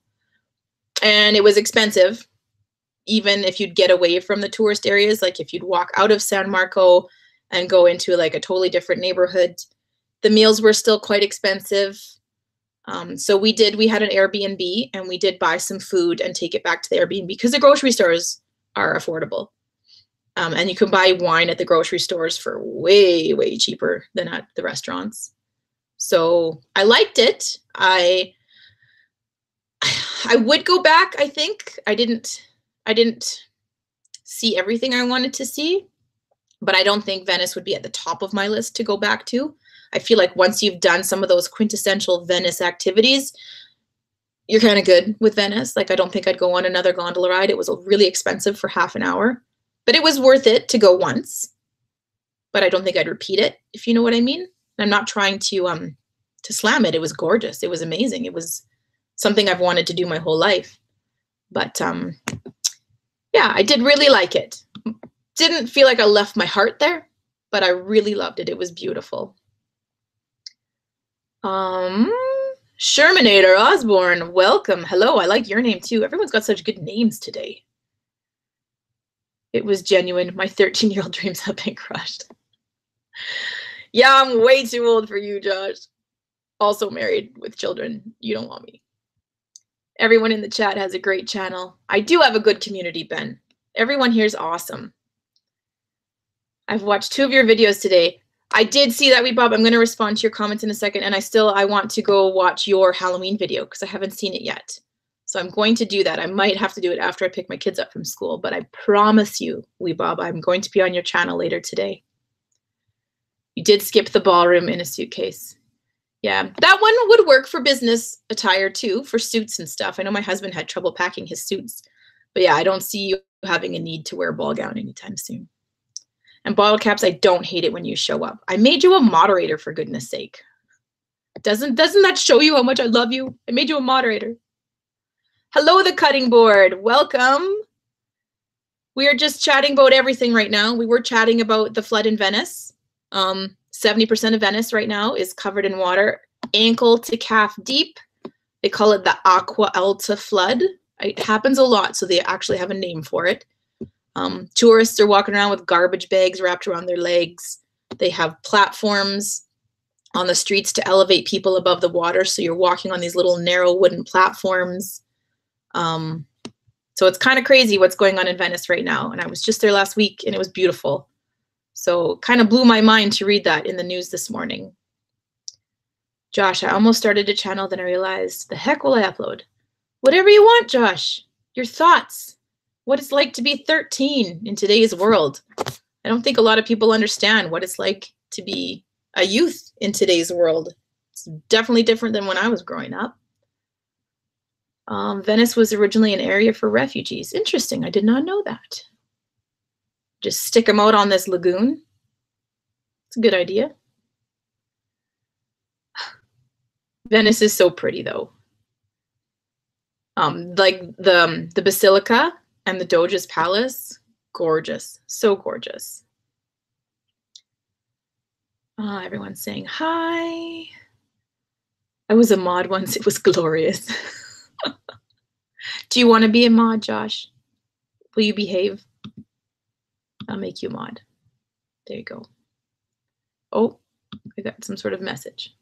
And it was expensive, even if you'd get away from the tourist areas. Like if you'd walk out of San Marco and go into like a totally different neighborhood, the meals were still quite expensive. So we had an Airbnb and we did buy some food and take it back to the Airbnb because the grocery stores are affordable. And you can buy wine at the grocery stores for way, way cheaper than at the restaurants. So I liked it. I would go back, I think. I didn't see everything I wanted to see, but I don't think Venice would be at the top of my list to go back to. I feel like once you've done some of those quintessential Venice activities, you're kind of good with Venice. Like, I don't think I'd go on another gondola ride. It was really expensive for half an hour, but it was worth it to go once. But I don't think I'd repeat it, if you know what I mean. I'm not trying to slam it. It was gorgeous. It was amazing. It was something I've wanted to do my whole life. But yeah, I did really like it. Didn't feel like I left my heart there, but I really loved it. It was beautiful. Shermanator Osborne, welcome. Hello, I like your name too. Everyone's got such good names today. It was genuine. My 13-year-old dreams have been crushed. Yeah, I'm way too old for you, Josh. Also married with children. You don't want me. Everyone in the chat has a great channel. I do have a good community, Ben. Everyone here is awesome. I've watched 2 of your videos today. I did see that, wee Bob. I'm going to respond to your comments in a second, and I want to go watch your Halloween video because I haven't seen it yet. So I'm going to do that. I might have to do it after I pick my kids up from school, but I promise you, wee Bob, I'm going to be on your channel later today. You did skip the ballroom in a suitcase. Yeah, that one would work for business attire too, for suits and stuff. I know my husband had trouble packing his suits, but yeah, I don't see you having a need to wear a ball gown anytime soon. And bottle caps, I don't hate it when you show up. I made you a moderator, for goodness sake. Doesn't that show you how much I love you? I made you a moderator. Hello, the cutting board. Welcome. We are just chatting about everything right now. We were chatting about the flood in Venice. 70% of Venice right now is covered in water, ankle to calf deep. They call it the Aqua Alta flood. It happens a lot, so they actually have a name for it. Tourists are walking around with garbage bags wrapped around their legs. They have platforms on the streets to elevate people above the water, so you're walking on these little narrow wooden platforms. So it's kind of crazy what's going on in Venice right now, and I was just there last week, and it was beautiful. So kind of blew my mind to read that in the news this morning. Josh, I almost started a channel, then I realized, the heck will I upload? Whatever you want, Josh. Your thoughts. What it's like to be 13 in today's world. I don't think a lot of people understand what it's like to be a youth in today's world. It's definitely different than when I was growing up. Venice was originally an area for refugees. Interesting. I did not know that. Just stick them out on this lagoon. It's a good idea. Venice is so pretty, though. Like the Basilica and the Doge's Palace, gorgeous, so gorgeous. Everyone's saying hi. I was a mod once. It was glorious. Do you want to be a mod, Josh? Will you behave? I'll make you a mod. There you go. Oh, I got some sort of message.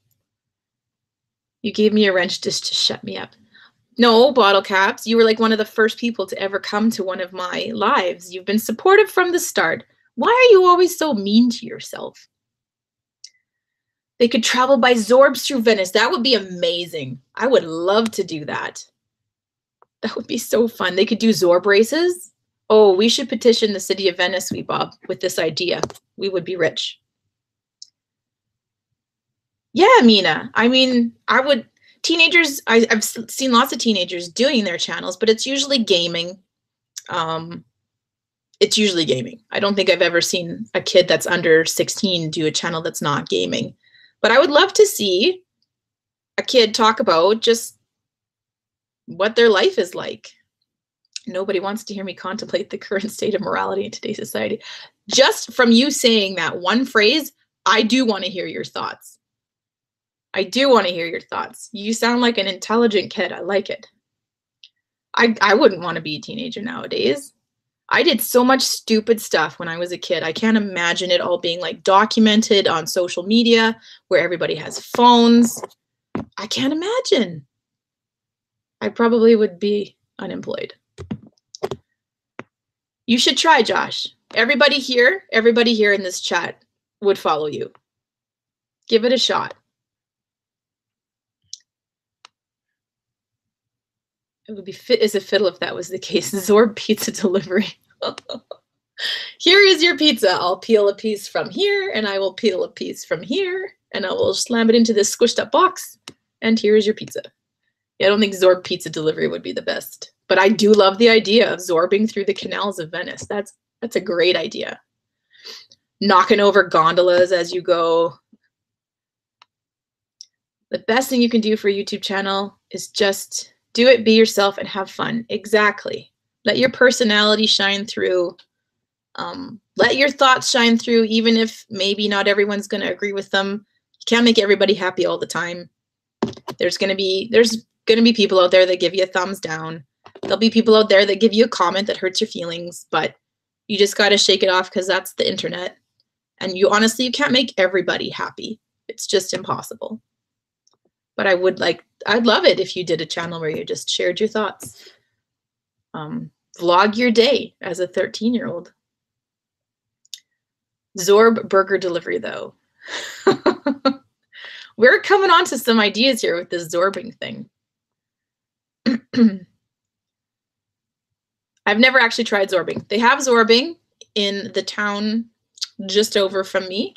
You gave me a wrench just to shut me up. No, Bottle Caps, you were like one of the first people to ever come to one of my lives. You've been supportive from the start. Why are you always so mean to yourself? They could travel by Zorbs through Venice. That would be amazing. I would love to do that. That would be so fun. They could do Zorb races. Oh, we should petition the city of Venice, Bob, with this idea. We would be rich. Yeah, Mina. I mean, I would... Teenagers, I've seen lots of teenagers doing their channels, but it's usually gaming. It's usually gaming. I don't think I've ever seen a kid that's under 16 do a channel that's not gaming. But I would love to see a kid talk about just what their life is like. Nobody wants to hear me contemplate the current state of morality in today's society. Just from you saying that one phrase, I do want to hear your thoughts. I do want to hear your thoughts. You sound like an intelligent kid. I like it. I wouldn't want to be a teenager nowadays. I did so much stupid stuff when I was a kid. I can't imagine it all being like documented on social media where everybody has phones. I can't imagine. I probably would be unemployed. You should try, Josh. Everybody here in this chat would follow you. Give it a shot. It would be fit as a fiddle if that was the case. Zorb pizza delivery. Here is your pizza. I'll peel a piece from here, and I will peel a piece from here, and I will slam it into this squished up box, and here is your pizza. Yeah, I don't think Zorb pizza delivery would be the best, but I do love the idea of zorbing through the canals of Venice. That's a great idea. Knocking over gondolas as you go. The best thing you can do for a YouTube channel is just do it, be yourself, and have fun. Exactly. Let your personality shine through. Let your thoughts shine through, even if maybe not everyone's going to agree with them. You can't make everybody happy all the time. There's going to be people out there that give you a thumbs down. There'll be people out there that give you a comment that hurts your feelings, but you just got to shake it off because that's the internet. And you can't make everybody happy. It's just impossible. But I'd love it if you did a channel where you just shared your thoughts. Vlog your day as a 13-year-old. Zorb burger delivery, though. We're coming on to some ideas here with this zorbing thing. I've never actually tried zorbing. They have zorbing in the town just over from me.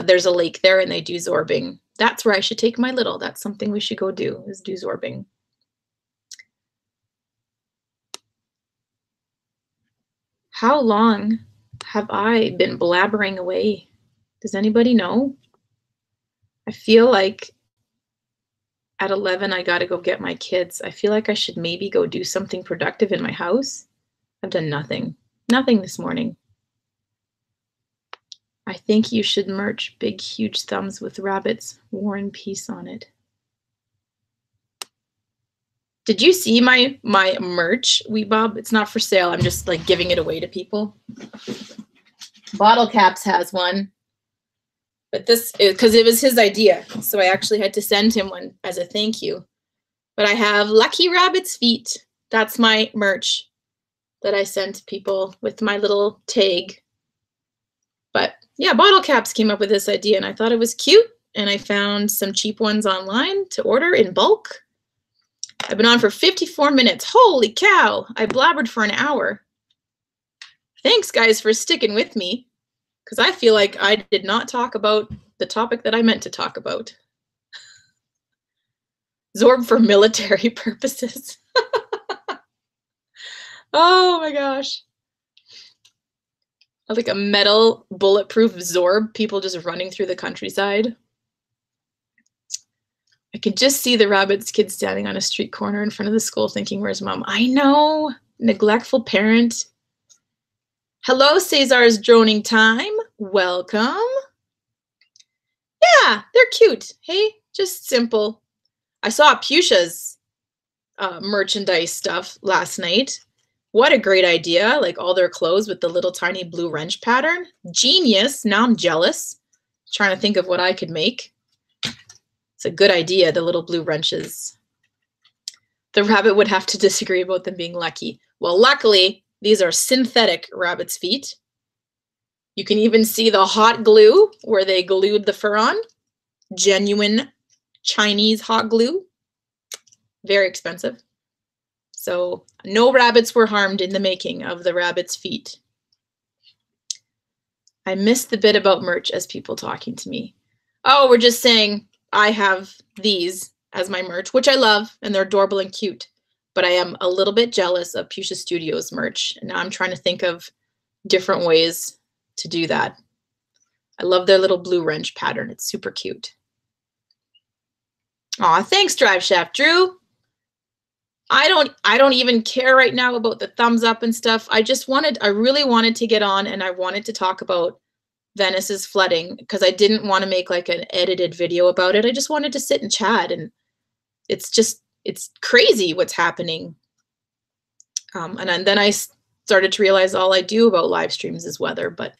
There's a lake there, and they do zorbing. That's where I should take my little. That's something we should go do, is do zorbing. How long have I been blabbering away? Does anybody know? I feel like at 11, I got to go get my kids. I feel like I should maybe go do something productive in my house. I've done nothing. Nothing this morning. I think you should merch big, huge thumbs with Wrabbit's War and Peace on it. Did you see my merch, Weebob? It's not for sale. I'm just like giving it away to people. Bottle Caps has one. But this is because it was his idea. So I actually had to send him one as a thank you. But I have Lucky Rabbit's feet. That's my merch that I sent people with my little tag. But yeah, Bottle Caps came up with this idea and I thought it was cute. And I found some cheap ones online to order in bulk. I've been on for 54 minutes. Holy cow. I blabbered for an hour. Thanks, guys, for sticking with me. Because I feel like I did not talk about the topic that I meant to talk about. Zorb for military purposes. Oh my gosh. Like a metal bulletproof Zorb, people just running through the countryside. I could just see the Rabbit's kid standing on a street corner in front of the school thinking, where's mom? I know, neglectful parent. Hello, Cesar's droning time. Welcome. Yeah, they're cute. Hey, just simple. I saw Pucia's merchandise stuff last night. What a great idea. Like all their clothes with the little tiny blue wrench pattern. Genius. Now I'm jealous. Trying to think of what I could make. It's a good idea, the little blue wrenches. The Rabbit would have to disagree about them being lucky. Well, luckily, these are synthetic Rabbit's feet. You can even see the hot glue where they glued the fur on. Genuine Chinese hot glue. Very expensive. So no rabbits were harmed in the making of the Rabbit's feet. I missed the bit about merch as people talking to me. Oh, we're just saying I have these as my merch, which I love, and they're adorable and cute. But I am a little bit jealous of Pucia Studios merch. And now I'm trying to think of different ways to do that. I love their little blue wrench pattern. It's super cute. Aw, thanks, Drive Shaft Drew. I don't even care right now about the thumbs up and stuff. I really wanted to get on and I wanted to talk about Venice's flooding because I didn't want to make like an edited video about it. I just wanted to sit and chat, and it's crazy what's happening. And then I started to realize all I do about live streams is weather, but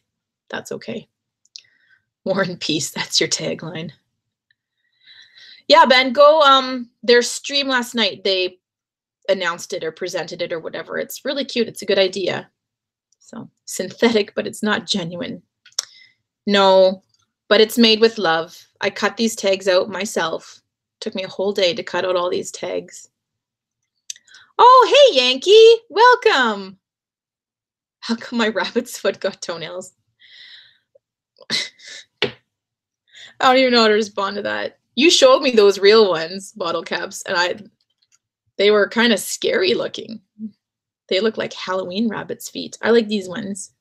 that's okay. War and peace, that's your tagline. Yeah, Ben, go their stream last night. They announced it or presented it or whatever. It's really cute. It's a good idea. So synthetic, but it's not genuine. No, but it's made with love. I cut these tags out myself. Took me a whole day to cut out all these tags. Oh, hey, Yankee. Welcome. How come my rabbit's foot got toenails? I don't even know how to respond to that. You showed me those real ones, Bottle Caps, and they were kind of scary looking. They look like Halloween rabbit's feet. I like these ones.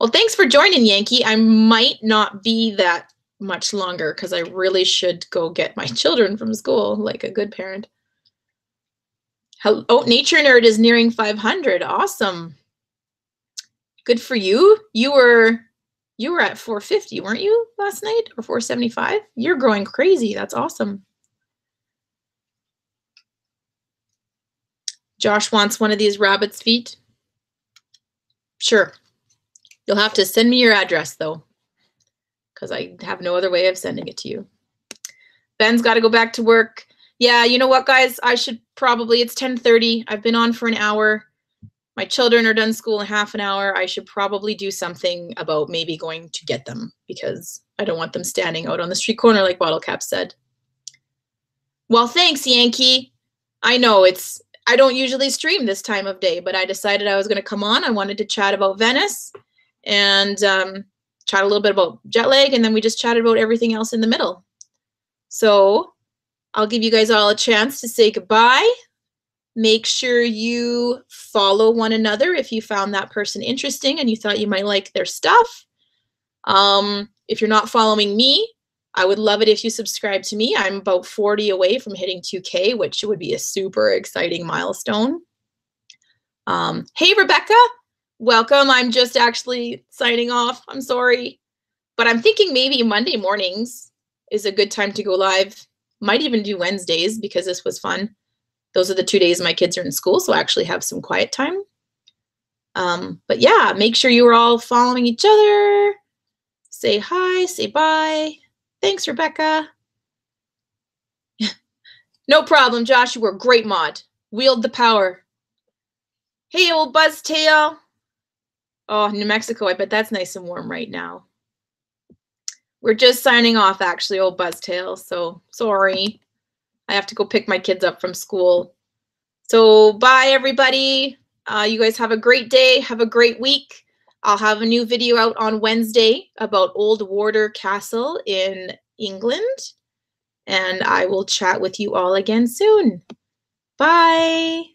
Well, thanks for joining, Yankee. I might not be that much longer because I really should go get my children from school like a good parent. Oh, Nature Nerd is nearing 500. Awesome. Good for you. You were at 450, weren't you, last night? Or 475? You're growing crazy. That's awesome. Josh wants one of these rabbit's feet. Sure. You'll have to send me your address, though, because I have no other way of sending it to you. Ben's got to go back to work. Yeah, you know what, guys? I should probably, it's 10:30. I've been on for an hour. My children are done school in half an hour. I should probably do something about maybe going to get them because I don't want them standing out on the street corner like Bottle Cap said. Well, thanks, Yankee. I know I don't usually stream this time of day, but I decided I was going to come on. I wanted to chat about Venice and chat a little bit about jet lag, and then we just chatted about everything else in the middle. So I'll give you guys all a chance to say goodbye. Make sure you follow one another if you found that person interesting and you thought you might like their stuff. If you're not following me, I would love it if you subscribe to me. I'm about 40 away from hitting 2K, which would be a super exciting milestone. Hey, Rebecca. Welcome. I'm just actually signing off. I'm sorry. But I'm thinking maybe Monday mornings is a good time to go live. Might even do Wednesdays because this was fun. Those are the 2 days my kids are in school, so I actually have some quiet time. But yeah, make sure you are all following each other. Say hi, say bye. Thanks, Rebecca. No problem, Josh. You were a great mod. Wield the power. Hey, old buzztail. Oh, New Mexico, I bet that's nice and warm right now. We're just signing off, actually, old buzztail, so sorry. I have to go pick my kids up from school. So bye, everybody. You guys have a great day. Have a great week. I'll have a new video out on Wednesday about Old Wardour Castle in England. And I will chat with you all again soon. Bye.